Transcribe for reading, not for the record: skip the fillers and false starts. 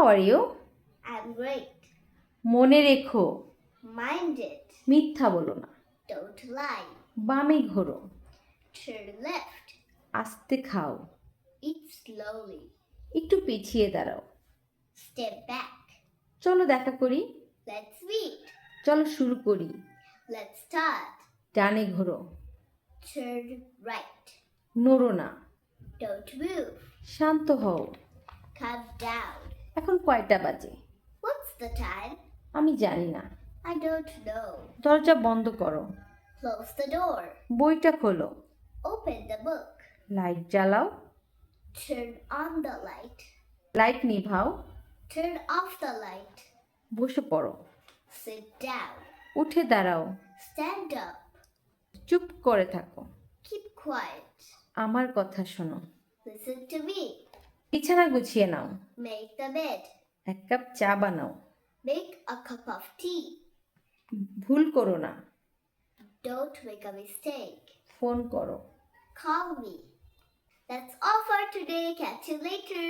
How are you? I'm great. মনে রেখো, Mind it. মিথ্যা বলো না। Don't lie. বামে ঘোরো, Turn left. আস্তে খাও, Eat slowly. একটু পিছিয়ে দাঁড়াও। Step back. চলো দেখা করি, Let's meet. চলো শুরু করি। Let's start. ডানে ঘোরো, Turn right. নড়ো না, Don't move. শান্ত হও। Calm down. এখন কয়টা বাজে? What's the time? আমি জানি না। I don't know. দরজা বন্ধ করো, Close the door. বইটা খোলো, Open the book. লাইট জ্বালাও, Turn on the light. Light নিভাও, Turn off the light. বসে পড়ো, Sit down. উঠে দাঁড়াও, Stand up. চুপ করে থাকো, Keep quiet. আমার কথা শোনো। Listen to me. বিছানা গুছিয়ে নাও, Make the bed. এক কাপ চা বানাও, Make a cup of tea. ভুল করো না, Don't make a mistake. Phone করো। Call me. That's all for today. Catch you later.